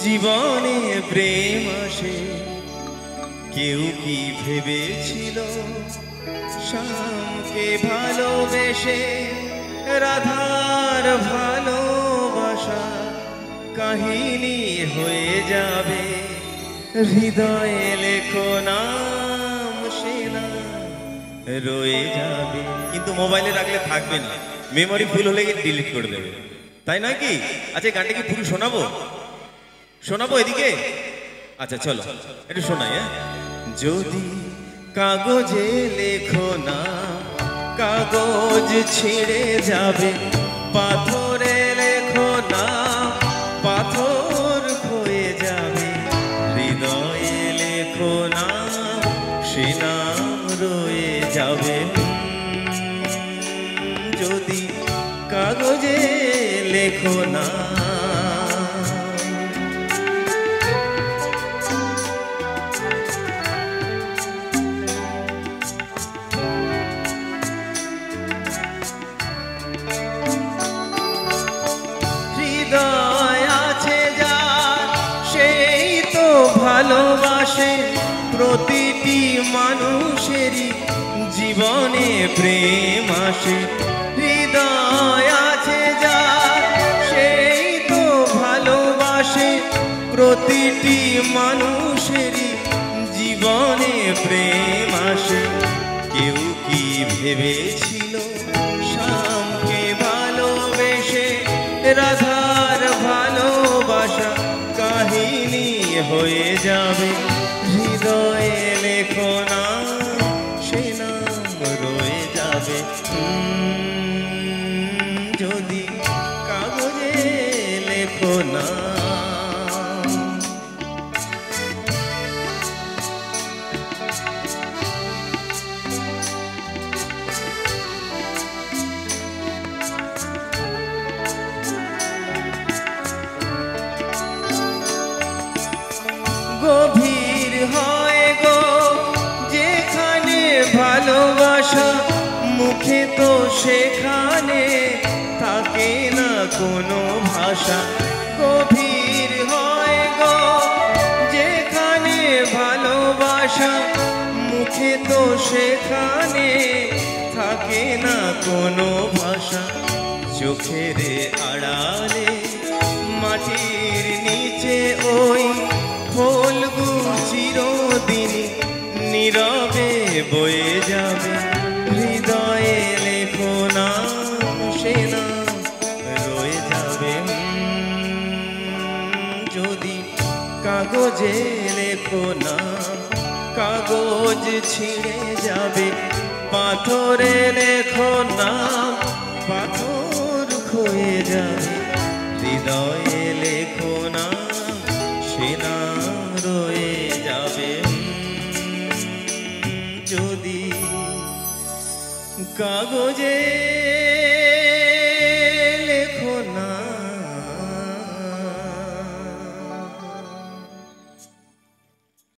জীবনে প্রেম আসে কেউ কি ভেবেছিল শ্যামকে ভালোবেসে রাধার ভালোবাসা কাহিনী হয়ে যাবে হৃদয়ে লেখো নাম সে নাম রয়ে যাবে। কিন্তু মোবাইলে রাখলে থাকবে না, মেমোরি ফুল হলে ডিলিট করে দেবে, তাই নয় কি? আচ্ছা গানটা কি পুরো শোনাবো? শোনাবো এদিকে? আচ্ছা চলো একটু শোনাই। হ্যাঁ, যদি কাগজে লেখো না কাগজ ছিঁড়ে যাবে, পাথরে লেখো না পাথর ক্ষয়ে যাবে, হৃদয়ে লেখো না সে নাম রয়ে যাবে। যদি কাগজে লেখো না ভালোবাসে প্রতিটি মানুষেরই জীবনে প্রেম আসে। হৃদয় আছে যার সেই তো ভালোবাসে প্রতিটি মানুষেরই জীবনে প্রেম আসে। কেউ কি ভেবেছিল শ্যামকে ভালোবেসে রাধার ভালোবাসা কাহিনী হয়ে যাবে, হৃদয়ে লেখো না সে নাম রয়ে যাবে। যদি কাগজে লেখো না গভীর হয় গো যেখানে ভালোবাসা, মুখে তো সেখানে থাকে না কোনো ভাষা। গভীর হয় গো যেখানে ভালোবাসা, মুখে তো সেখানে থাকে না কোনো ভাষা। চোখের আড়ালে মাটির নিচে ওই ফলগু চিরদিন নীরবে বয়ে যাবে, হৃদয়ে লেখো না সে নাম রয়ে যাবে। যদি কাগজে লেখো না কাগজ ছিঁড়ে যাবে, পাথরে লেখো না পাথর ক্ষয়ে যাবে, হৃদয়ে লেখো না সে নাম রয়ে যাবে। যদি কাগজে